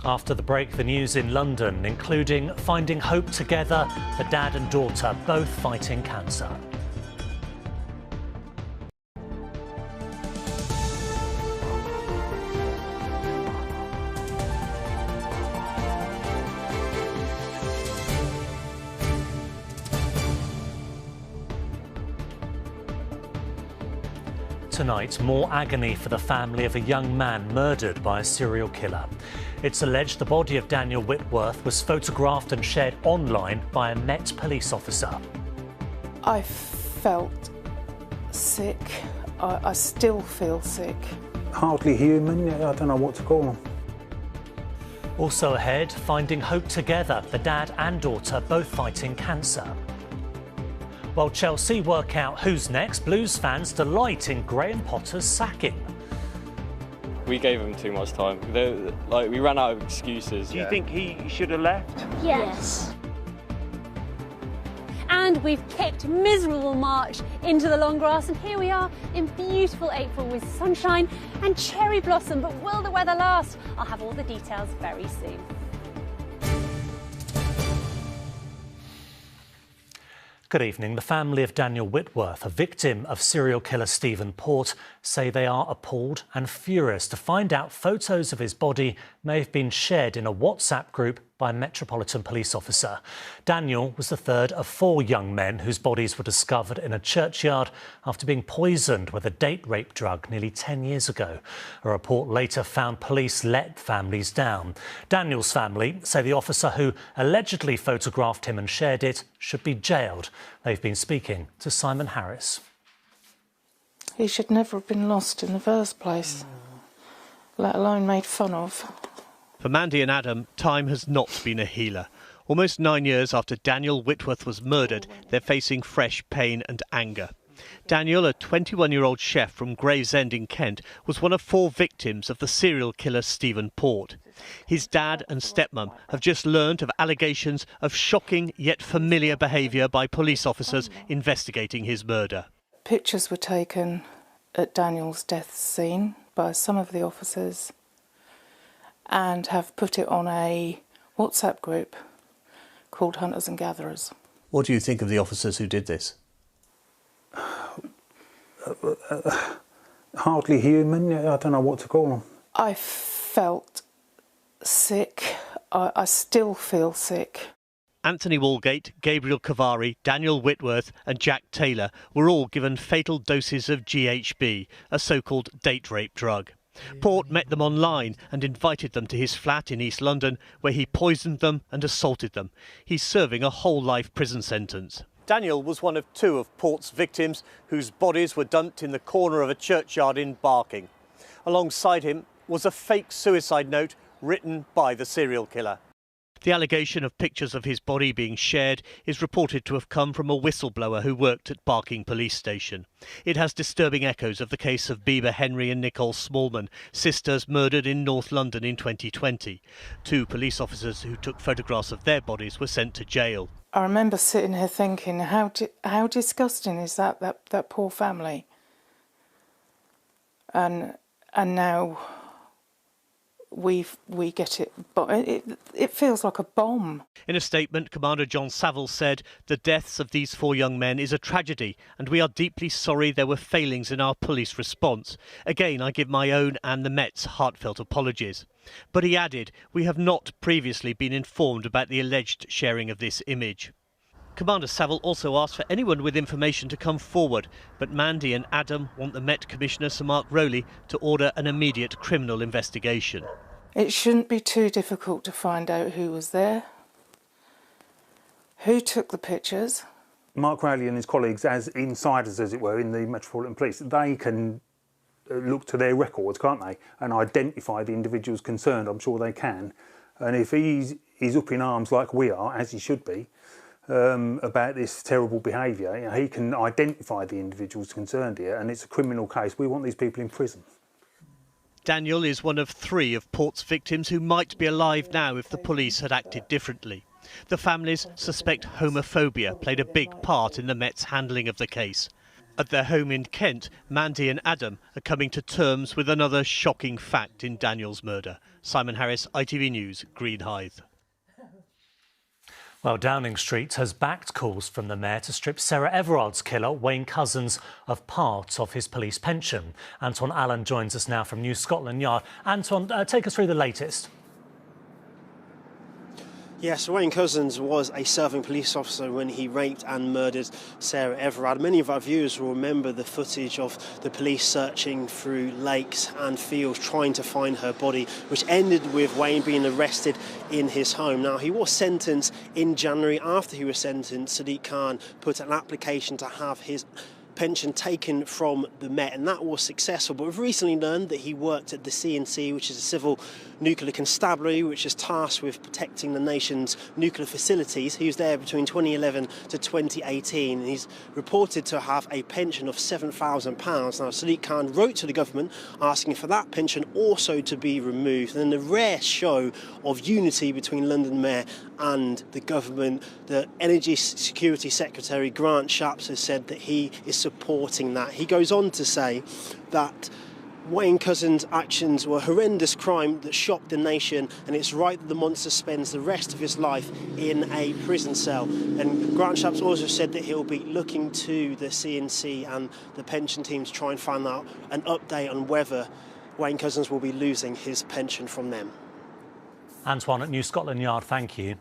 After the break, the news in London, including finding hope together, the dad and daughter both fighting cancer. Tonight, more agony for the family of a young man murdered by a serial killer. It's alleged the body of Daniel Whitworth was photographed and shared online by a Met police officer. I felt sick. I still feel sick. Hardly human, I don't know what to call them. Also ahead, finding hope together, the dad and daughter both fighting cancer. While Chelsea work out who's next, Blues fans delight in Graham Potter's sacking. We gave him too much time. We ran out of excuses. Do you think he should have left? Yes. And we've kicked miserable March into the long grass, and here we are in beautiful April with sunshine and cherry blossom. But will the weather last? I'll have all the details very soon. Good evening. The family of Daniel Whitworth, a victim of serial killer Stephen Port, say they are appalled and furious to find out photos of his body may have been shared in a WhatsApp group by a Metropolitan Police officer. Daniel was the third of 4 young men whose bodies were discovered in a churchyard after being poisoned with a date rape drug nearly 10 years ago. A report later found police let families down. Daniel's family say the officer who allegedly photographed him and shared it should be jailed. They've been speaking to Simon Harris. He should never have been lost in the first place, let alone made fun of. For Mandy and Adam, time has not been a healer. Almost 9 years after Daniel Whitworth was murdered, they're facing fresh pain and anger. Daniel, a 21-year-old chef from Gravesend in Kent, was one of 4 victims of the serial killer Stephen Port. His dad and stepmum have just learned of allegations of shocking yet familiar behaviour by police officers investigating his murder. Pictures were taken at Daniel's death scene by some of the officers and have put it on a WhatsApp group called Hunters and Gatherers. What do you think of the officers who did this? Hardly human, I don't know what to call them. I felt sick. I still feel sick. Anthony Walgate, Gabriel Cavari, Daniel Whitworth and Jack Taylor were all given fatal doses of GHB, a so-called date rape drug. Port met them online and invited them to his flat in East London, where he poisoned them and assaulted them. He's serving a whole life prison sentence. Daniel was one of 2 of Port's victims whose bodies were dumped in the corner of a churchyard in Barking. Alongside him was a fake suicide note written by the serial killer. The allegation of pictures of his body being shared is reported to have come from a whistleblower who worked at Barking Police Station. It has disturbing echoes of the case of Bieber Henry and Nicole Smallman, sisters murdered in North London in 2020. 2 police officers who took photographs of their bodies were sent to jail. I remember sitting here thinking, how disgusting is that poor family? And now we get it, but it feels like a bomb. In a statement, Commander John Saville said, "The deaths of these 4 young men is a tragedy, and we are deeply sorry there were failings in our police response. Again, I give my own and the Met's heartfelt apologies." But he added, "We have not previously been informed about the alleged sharing of this image." Commander Saville also asked for anyone with information to come forward, but Mandy and Adam want the Met Commissioner Sir Mark Rowley to order an immediate criminal investigation. It shouldn't be too difficult to find out who was there, who took the pictures. Mark Rowley and his colleagues, as insiders, as it were, in the Metropolitan Police, they can look to their records, can't they, and identify the individuals concerned. I'm sure they can. And if he's up in arms like we are, as he should be, about this terrible behaviour, he can identify the individuals concerned here, and it's a criminal case. We want these people in prison. Daniel is one of 3 of Port's victims who might be alive now if the police had acted differently. The families suspect homophobia played a big part in the Met's handling of the case. At their home in Kent, Mandy and Adam are coming to terms with another shocking fact in Daniel's murder. Simon Harris, ITV News, Greenhithe. Well, Downing Street has backed calls from the Mayor to strip Sarah Everard's killer, Wayne Couzens, of part of his police pension. Anton Allen joins us now from New Scotland Yard. Anton, take us through the latest. Yes, Wayne Couzens was a serving police officer when he raped and murdered Sarah Everard. Many of our viewers will remember the footage of the police searching through lakes and fields trying to find her body, which ended with Wayne being arrested in his home. Now, he was sentenced in January. After he was sentenced, Sadiq Khan put an application to have his pension taken from the Met, and that was successful. But we've recently learned that he worked at the CNC, which is a civil nuclear constabulary which is tasked with protecting the nation's nuclear facilities. He was there between 2011 to 2018, and he's reported to have a pension of £7,000. Now, Sadiq Khan wrote to the government asking for that pension also to be removed. And in a rare show of unity between London Mayor and the government, the Energy Security Secretary Grant Shapps has said that he is supporting that. He goes on to say that Wayne Couzens' actions were a horrendous crime that shocked the nation, and it's right that the monster spends the rest of his life in a prison cell. And Grant Shapps also said that he'll be looking to the CNC and the pension team to try and find out an update on whether Wayne Couzens will be losing his pension from them. Antoine at New Scotland Yard, thank you.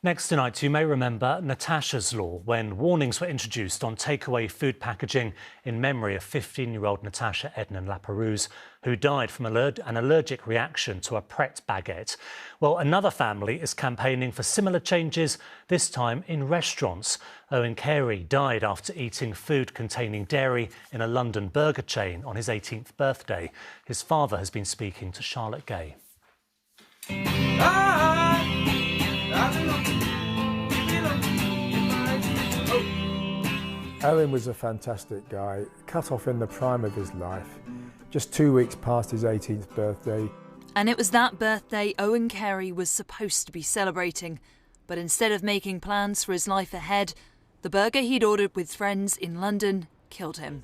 Next tonight, you may remember Natasha's Law, when warnings were introduced on takeaway food packaging in memory of 15-year-old Natasha Ednan Laperouse, who died from an allergic reaction to a Pret baguette. Well, another family is campaigning for similar changes, this time in restaurants. Owen Carey died after eating food containing dairy in a London burger chain on his 18th birthday. His father has been speaking to Charlotte Gay. Owen was a fantastic guy, cut off in the prime of his life, just 2 weeks past his 18th birthday. And it was that birthday Owen Carey was supposed to be celebrating. But instead of making plans for his life ahead, the burger he'd ordered with friends in London killed him.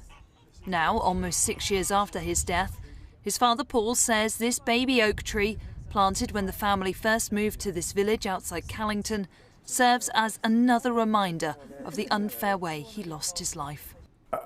Now, almost 6 years after his death, his father Paul says this baby oak tree, planted when the family first moved to this village outside Callington, serves as another reminder of the unfair way he lost his life.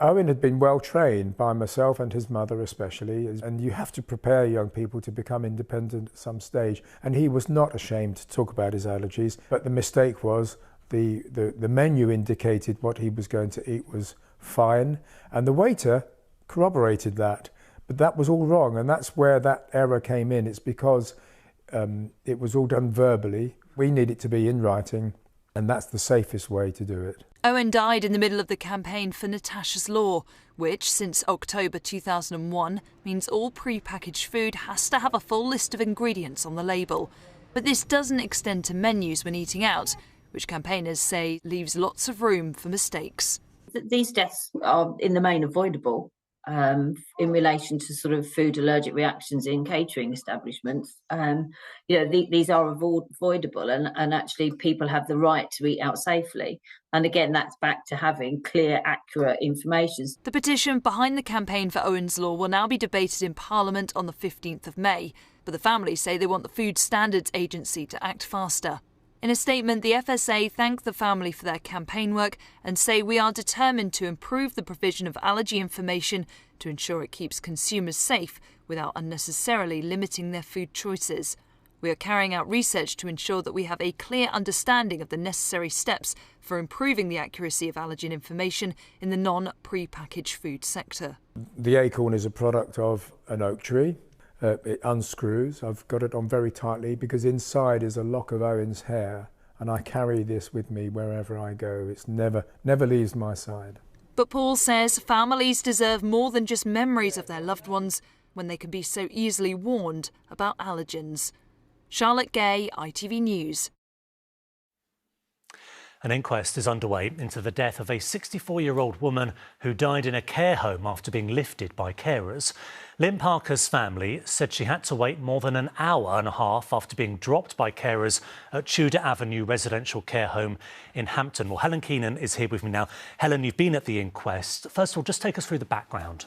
Owen had been well trained by myself and his mother especially, and you have to prepare young people to become independent at some stage. And he was not ashamed to talk about his allergies, but the mistake was the menu indicated what he was going to eat was fine, and the waiter corroborated that. But that was all wrong, and that's where that error came in. It's because it was all done verbally. We need it to be in writing, and that's the safest way to do it. Owen died in the middle of the campaign for Natasha's Law, which, since October 2001, means all pre-packaged food has to have a full list of ingredients on the label. But this doesn't extend to menus when eating out, which campaigners say leaves lots of room for mistakes. These deaths are in the main avoidable. In relation to sort of food allergic reactions in catering establishments, these are avoidable, and actually people have the right to eat out safely. And again, that's back to having clear, accurate information. The petition behind the campaign for Owen's Law will now be debated in Parliament on the 15th of May, but the families say they want the Food Standards Agency to act faster. In a statement, the FSA thanked the family for their campaign work and say we are determined to improve the provision of allergy information to ensure it keeps consumers safe without unnecessarily limiting their food choices. We are carrying out research to ensure that we have a clear understanding of the necessary steps for improving the accuracy of allergen information in the non-pre-packaged food sector. The acorn is a product of an oak tree. It unscrews. I've got it on very tightly because inside is a lock of Owen's hair, and I carry this with me wherever I go. It's never leaves my side. But Paul says families deserve more than just memories of their loved ones when they can be so easily warned about allergens. Charlotte Gay, ITV News. An inquest is underway into the death of a 64-year-old woman who died in a care home after being lifted by carers. Lynn Parker's family said she had to wait more than an hour and a half after being dropped by carers at Tudor Avenue residential care home in Hampton. Well, Helen Keenan is here with me now. Helen, you've been at the inquest. First of all, just take us through the background.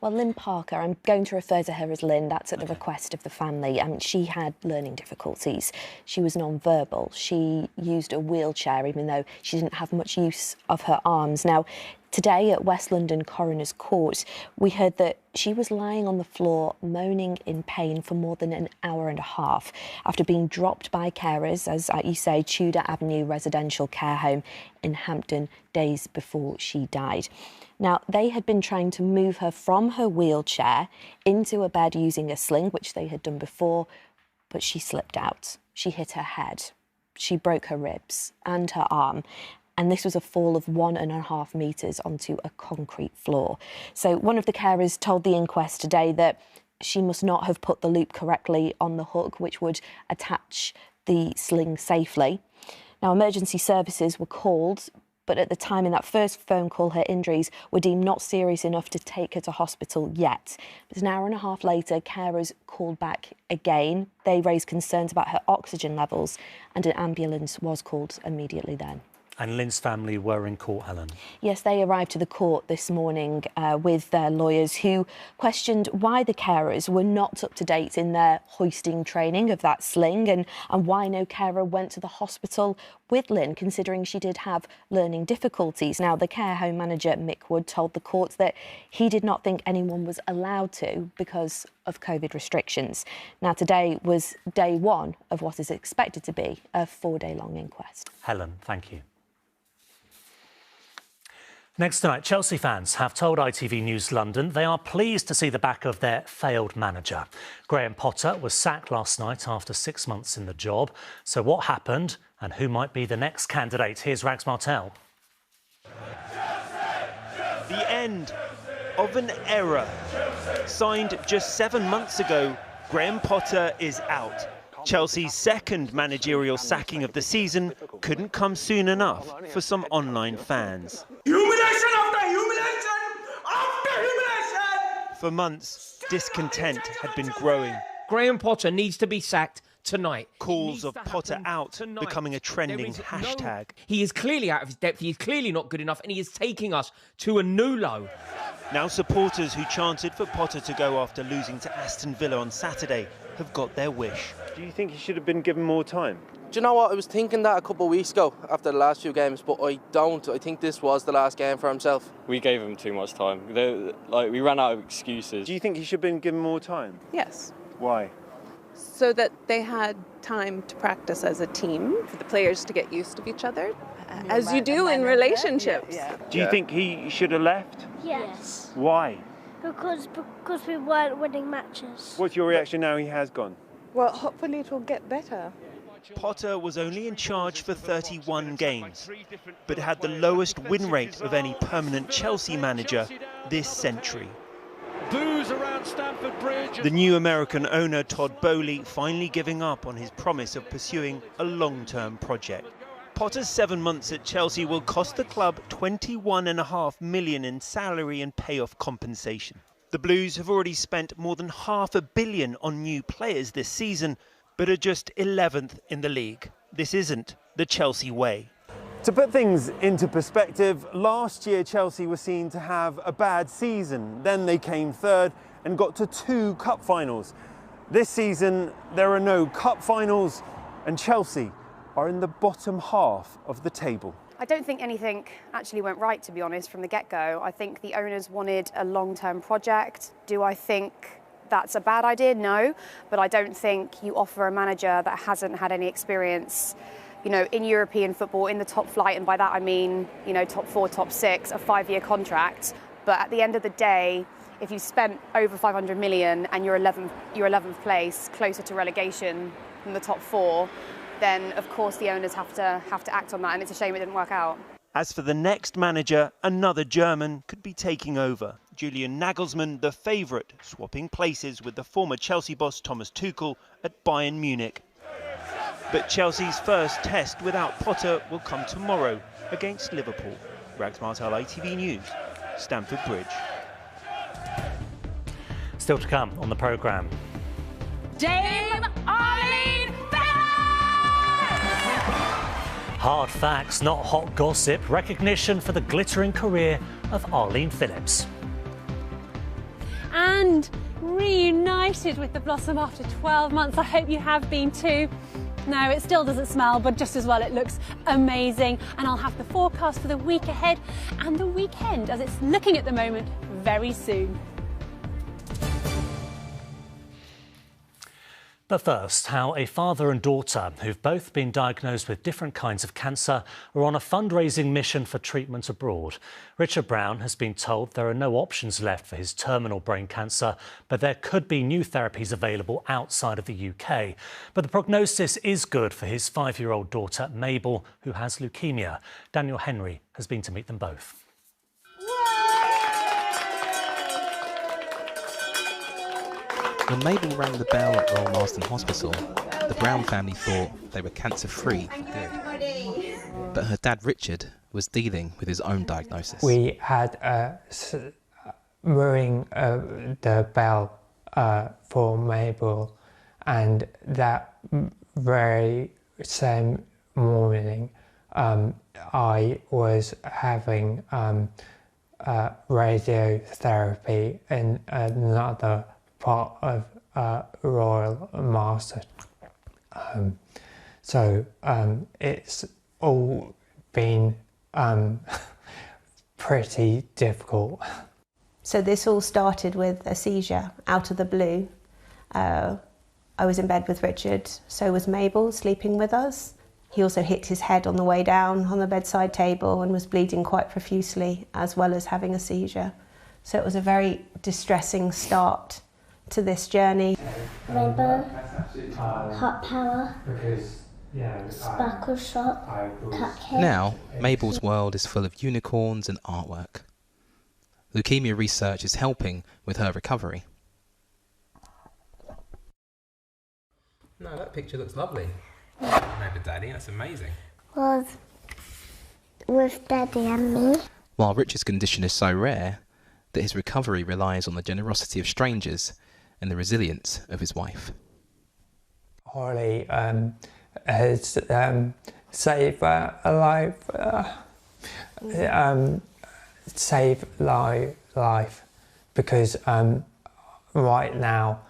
Well, Lynn Parker, I'm going to refer to her as Lynn, that's at the request of the family. She had learning difficulties. She was non-verbal. She used a wheelchair, even though she didn't have much use of her arms. Now, today at West London Coroner's Court, we heard that she was lying on the floor moaning in pain for more than an hour and a half after being dropped by carers, as you say, Tudor Avenue Residential Care Home in Hampton days before she died. Now, they had been trying to move her from her wheelchair into a bed using a sling, which they had done before, but she slipped out. She hit her head. She broke her ribs and her arm. And this was a fall of 1.5 metres onto a concrete floor. So one of the carers told the inquest today that she must not have put the loop correctly on the hook, which would attach the sling safely. Now, emergency services were called, but at the time in that first phone call, her injuries were deemed not serious enough to take her to hospital yet. But an hour and a half later, carers called back again. They raised concerns about her oxygen levels, and an ambulance was called immediately then. And Lynn's family were in court, Helen? Yes, they arrived to the court this morning with their lawyers, who questioned why the carers were not up to date in their hoisting training of that sling, and why no carer went to the hospital with Lynn, considering she did have learning difficulties. Now, the care home manager, Mick Wood, told the court that he did not think anyone was allowed to because of COVID restrictions. Now, today was day one of what is expected to be a 4-day-long inquest. Helen, thank you. Next tonight, Chelsea fans have told ITV News London they are pleased to see the back of their failed manager. Graham Potter was sacked last night after 6 months in the job. So what happened and who might be the next candidate? Here's Rags Martel. The end of an era. Signed just 7 months ago, Graham Potter is out. Chelsea's second managerial sacking of the season couldn't come soon enough for some online fans. Humiliation after humiliation after humiliation! For months, discontent had been growing. Graham Potter needs to be sacked tonight. Calls of Potter out becoming a trending hashtag. He is clearly out of his depth, he is clearly not good enough, and he is taking us to a new low. Now supporters who chanted for Potter to go after losing to Aston Villa on Saturday have got their wish. Do you think he should have been given more time? Do you know what? I was thinking that a couple of weeks ago after the last few games, but I don't. I think this was the last game for himself. We gave him too much time. We ran out of excuses. Do you think he should have been given more time? Yes. Why? So that they had time to practice as a team, for the players to get used to each other, as you do in relationships. Do you think he should have left? Yes. Why? Because we weren't winning matches. What's your reaction now he has gone? Well, hopefully it will get better. Potter was only in charge for 31 games, but had the lowest win rate of any permanent Chelsea manager this century. Booze around Stamford Bridge. The new American owner, Todd Boehly, finally giving up on his promise of pursuing a long-term project. Potter's 7 months at Chelsea will cost the club £21.5 million in salary and payoff compensation. The Blues have already spent more than £500 million on new players this season, but are just 11th in the league. This isn't the Chelsea way. To put things into perspective, last year Chelsea were seen to have a bad season. Then they came third and got to 2 cup finals. This season, there are no cup finals, and Chelsea are in the bottom half of the table. I don't think anything actually went right, to be honest, from the get-go. I think the owners wanted a long-term project. Do I think that's a bad idea? No, but I don't think you offer a manager that hasn't had any experience, you know, in European football, in the top flight, and by that I mean, you know, top 4, top 6, a 5-year contract. But at the end of the day, if you spent over 500 million and you're 11th place, closer to relegation than the top 4, then of course the owners have to act on that, and it's a shame it didn't work out. As for the next manager, another German could be taking over. Julian Nagelsmann, the favourite, swapping places with the former Chelsea boss Thomas Tuchel at Bayern Munich. But Chelsea's first test without Potter will come tomorrow against Liverpool. Rags Martel, ITV News, Stamford Bridge. Still to come on the programme. Dame Arlene Hard facts, not hot gossip. Recognition for the glittering career of Arlene Phillips. and reunited with the blossom after 12 months. I hope you have been too. No, it still doesn't smell, but just as well it looks amazing. And I'll have the forecast for the week ahead and the weekend, as it's looking at the moment, very soon. But first, how a father and daughter who've both been diagnosed with different kinds of cancer are on a fundraising mission for treatment abroad. Richard Brown has been told there are no options left for his terminal brain cancer, but there could be new therapies available outside of the UK. But the prognosis is good for his 5-year-old daughter, Mabel, who has leukemia. Daniel Henry has been to meet them both. When Mabel rang the bell at Royal Marsden Hospital, the Brown family thought they were cancer-free for good. But her dad Richard was dealing with his own diagnosis. We had ring the bell for Mabel, and that very same morning I was having radiotherapy in another part of Royal Marsden. So it's all been pretty difficult. So this all started with a seizure out of the blue. I was in bed with Richard, so was Mabel, sleeping with us. He also hit his head on the way down on the bedside table and was bleeding quite profusely, as well as having a seizure. So it was a very distressing start to this journey. Rainbow, hot power, sparkle shot, cupcake. Now, Mabel's world is full of unicorns and artwork. Leukemia research is helping with her recovery. No, that picture looks lovely. Remember Daddy, that's amazing. Was with Daddy and me. While Richard's condition is so rare that his recovery relies on the generosity of strangers and the resilience of his wife. Holly has saved a life, because right now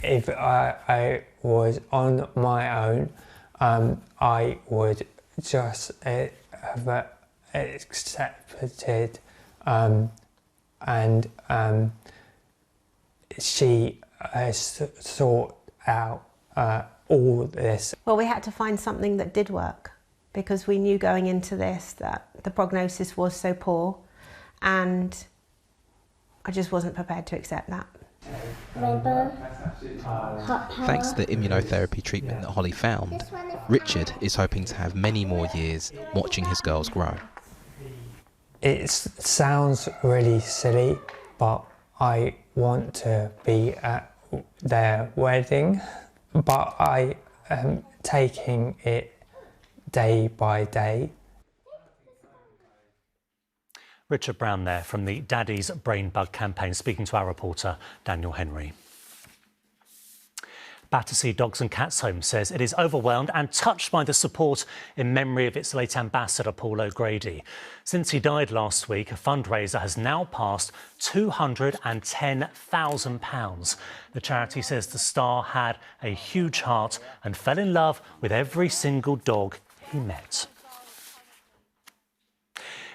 if I was on my own, I would just have accepted, and she has sought out all this. Well, we had to find something that did work, because we knew going into this that the prognosis was so poor, and I just wasn't prepared to accept that. Rainbow, hot power. Thanks to the immunotherapy treatment that Holly found, Richard is hoping to have many more years watching his girls grow. It sounds really silly, but I want to be at their wedding, but I am taking it day by day. Richard Brown there from the Daddy's Brain Bug campaign, speaking to our reporter Daniel Henry. Battersea Dogs and Cats Home says it is overwhelmed and touched by the support in memory of its late ambassador, Paul O'Grady. Since he died last week, a fundraiser has now passed £210,000. The charity says the star had a huge heart and fell in love with every single dog he met.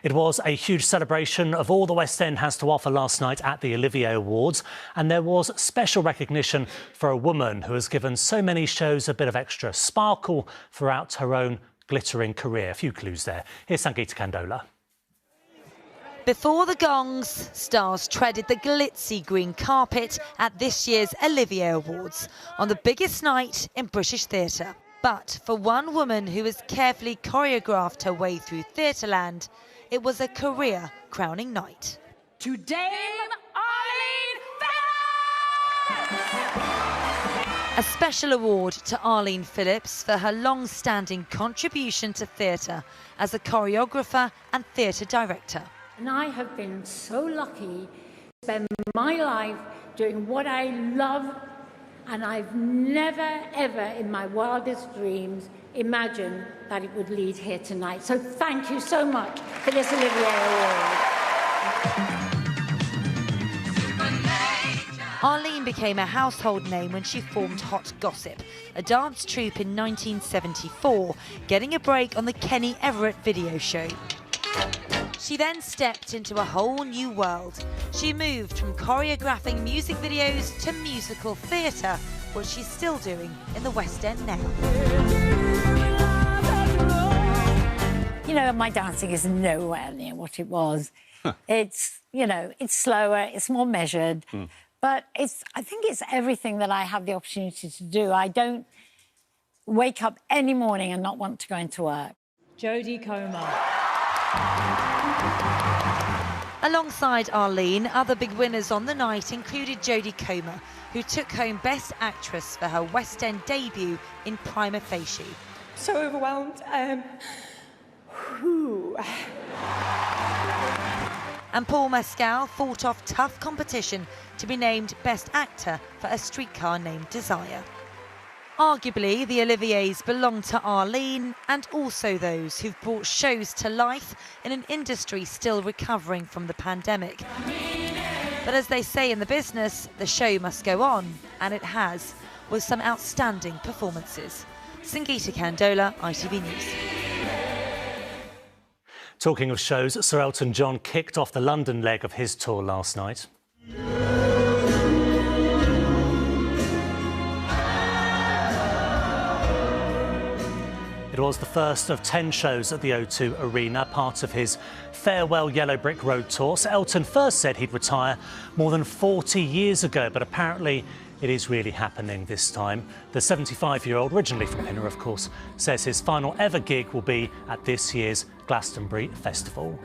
It was a huge celebration of all the West End has to offer last night at the Olivier Awards, and there was special recognition for a woman who has given so many shows a bit of extra sparkle throughout her own glittering career. A few clues there. Here's Sangeeta Kandola. Before the gongs, stars treaded the glitzy green carpet at this year's Olivier Awards on the biggest night in British theatre. But for one woman who has carefully choreographed her way through Theatreland, it was a career-crowning night. To Dame Arlene Phillips! A special award to Arlene Phillips for her long-standing contribution to theatre as a choreographer and theatre director. And I have been so lucky to spend my life doing what I love, and I've never, ever in my wildest dreams imagined that it would lead here tonight. So thank you so much for this Olivier Award. Arlene became a household name when she formed Hot Gossip, a dance troupe in 1974, getting a break on the Kenny Everett video show. She then stepped into a whole new world. She moved from choreographing music videos to musical theatre, what she's still doing in the West End now. You know, my dancing is nowhere near what it was. It's, you know, it's slower, it's more measured, but I think it's everything that I have the opportunity to do. I don't wake up any morning and not want to go into work. Jodie Comer. Alongside Arlene, other big winners on the night included Jodie Comer, who took home Best Actress for her West End debut in Prima Facie. So overwhelmed. And Paul Mescal fought off tough competition to be named Best Actor for A Streetcar Named Desire. Arguably, the Oliviers belong to Arlene and also those who've brought shows to life in an industry still recovering from the pandemic. But as they say in the business, the show must go on, and it has, with some outstanding performances. Sangeeta Kandola, ITV News. Talking of shows, Sir Elton John kicked off the London leg of his tour last night. It was the first of 10 shows at the O2 Arena, part of his Farewell Yellow Brick Road tour. Sir Elton first said he'd retire more than 40 years ago, but apparently it is really happening this time. The 75-year-old, originally from Pinner, of course, says his final ever gig will be at this year's Glastonbury Festival.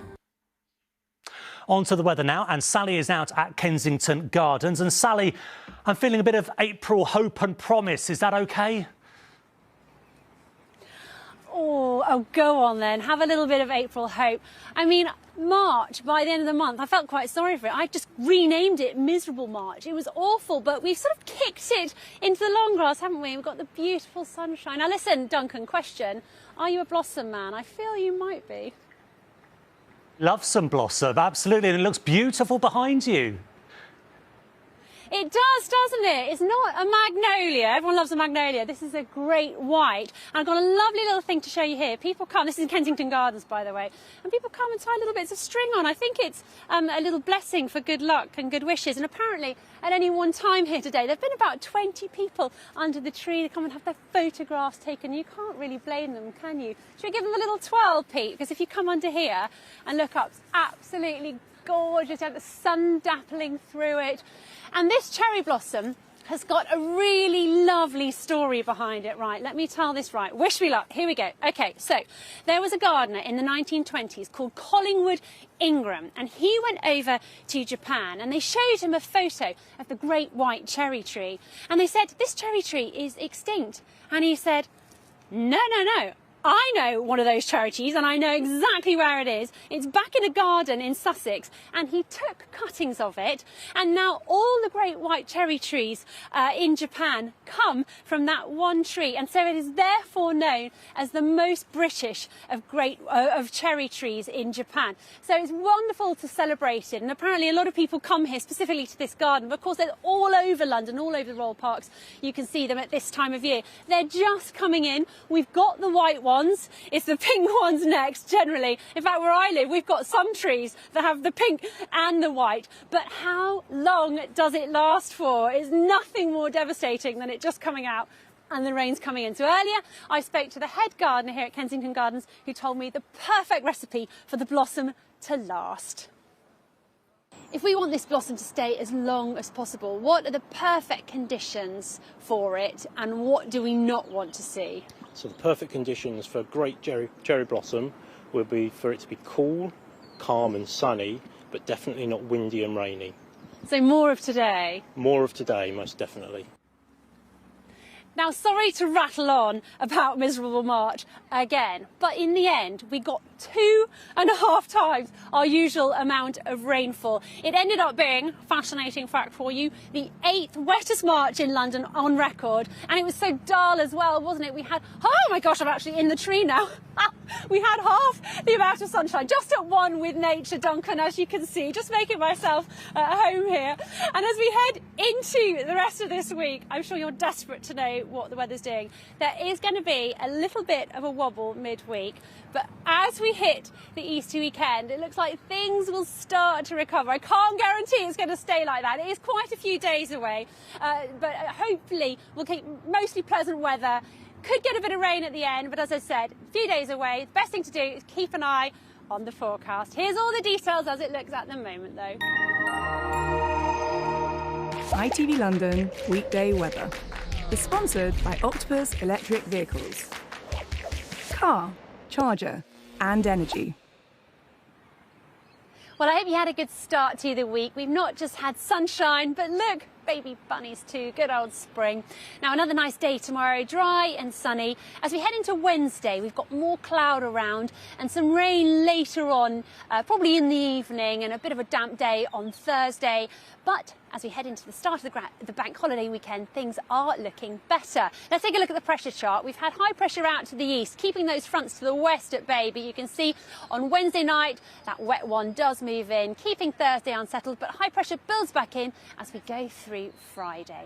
On to the weather now, and Sally is out at Kensington Gardens. And Sally, I'm feeling a bit of April hope and promise. Is that OK? Oh, go on then. Have a little bit of April hope. I mean, March, by the end of the month, I felt quite sorry for it. I just renamed it Miserable March. It was awful, but we've sort of kicked it into the long grass, haven't we? We've got the beautiful sunshine. Now listen, Duncan, question. Are you a blossom man? I feel you might be. Love some blossom, absolutely. And it looks beautiful behind you. It does, doesn't it? It's not a magnolia. Everyone loves a magnolia. This is a great white. And I've got a lovely little thing to show you here. People come, this is in Kensington Gardens, by the way, and people come and tie little bits of string on. I think it's a little blessing for good luck and good wishes. And apparently, at any one time here today, there have been about 20 people under the tree. They come and have their photographs taken. You can't really blame them, can you? Should we give them a little twirl, Pete? Because if you come under here and look up, it's absolutely gorgeous. You have the sun dappling through it. And this cherry blossom has got a really lovely story behind it. Right, let me tell this right. Wish me luck. Here we go. OK, so there was a gardener in the 1920s called Collingwood Ingram, and he went over to Japan and they showed him a photo of the great white cherry tree. And they said, this cherry tree is extinct. And he said, no, no, no. I know one of those cherry trees and I know exactly where it is. It's back in a garden in Sussex, and he took cuttings of it, and now all the great white cherry trees in Japan come from that one tree, and so it is therefore known as the most British of cherry trees in Japan. So it's wonderful to celebrate it, and apparently a lot of people come here specifically to this garden, but of course they're all over London, all over the Royal Parks. You can see them at this time of year. They're just coming in. We've got the white ones. It's the pink ones next, generally. In fact, where I live, we've got some trees that have the pink and the white. But how long does it last for? It's nothing more devastating than it just coming out and the rain's coming in. So earlier, I spoke to the head gardener here at Kensington Gardens, who told me the perfect recipe for the blossom to last. If we want this blossom to stay as long as possible, what are the perfect conditions for it, and what do we not want to see? So the perfect conditions for a great cherry blossom would be for it to be cool, calm and sunny, but definitely not windy and rainy. So more of today? More of today, most definitely. Now, sorry to rattle on about miserable March again, but in the end, we got 2.5 times our usual amount of rainfall. It ended up being, fascinating fact for you, the 8th wettest March in London on record, and it was so dull as well, wasn't it? We had, oh my gosh, I'm actually in the tree now. We had half the amount of sunshine, just at one with nature, Duncan, as you can see, just making myself at home here. And as we head into the rest of this week, I'm sure you're desperate to know what the weather's doing. There is going to be a little bit of a wobble midweek, but as we hit the Easter weekend, it looks like things will start to recover. I can't guarantee it's going to stay like that. It is quite a few days away, but hopefully we'll keep mostly pleasant weather. Could get a bit of rain at the end, but as I said, a few days away. The best thing to do is keep an eye on the forecast. Here's all the details as it looks at the moment, though. ITV London weekday weather is sponsored by Octopus Electric Vehicles. Car, charger and energy. Well, I hope you had a good start to the week. We've not just had sunshine, but look, baby bunnies too, good old spring. Now, another nice day tomorrow, dry and sunny. As we head into Wednesday, we've got more cloud around and some rain later on, probably in the evening, and a bit of a damp day on Thursday. But as we head into the start of the bank holiday weekend, things are looking better. Let's take a look at the pressure chart. We've had high pressure out to the east, keeping those fronts to the west at bay. But you can see on Wednesday night, that wet one does move in, keeping Thursday unsettled, but high pressure builds back in as we go through Friday.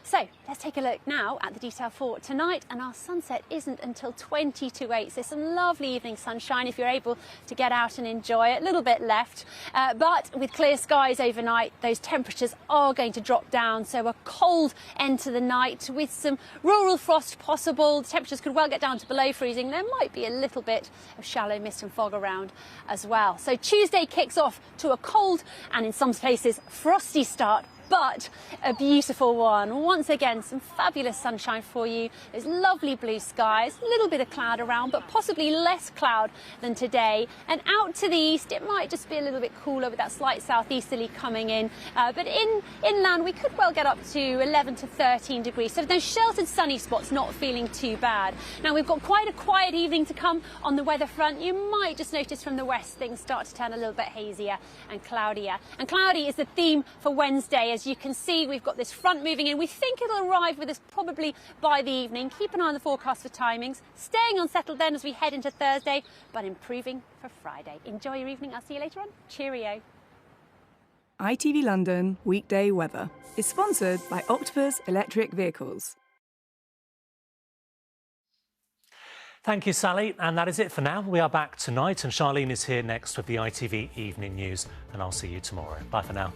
So let's take a look now at the detail for tonight, and our sunset isn't until 20 to 8, so some lovely evening sunshine if you're able to get out and enjoy it. A little bit left, but with clear skies overnight, those temperatures are going to drop down, so a cold end to the night with some rural frost possible. The temperatures could well get down to below freezing. There might be a little bit of shallow mist and fog around as well. So Tuesday kicks off to a cold and in some places frosty start, but a beautiful one. Once again, some fabulous sunshine for you. There's lovely blue skies, a little bit of cloud around, but possibly less cloud than today. And out to the east, it might just be a little bit cooler with that slight southeasterly coming in. But inland, we could well get up to 11 to 13 degrees. So those sheltered sunny spots not feeling too bad. Now, we've got quite a quiet evening to come on the weather front. You might just notice from the west, things start to turn a little bit hazier and cloudier. And cloudy is the theme for Wednesday. As you can see, we've got this front moving in. We think it'll arrive with us probably by the evening. Keep an eye on the forecast for timings. Staying unsettled then as we head into Thursday, but improving for Friday. Enjoy your evening. I'll see you later on. Cheerio. ITV London weekday weather is sponsored by Octopus Electric Vehicles. Thank you, Sally. And that is it for now. We are back tonight, and Charlene is here next with the ITV Evening News, and I'll see you tomorrow. Bye for now.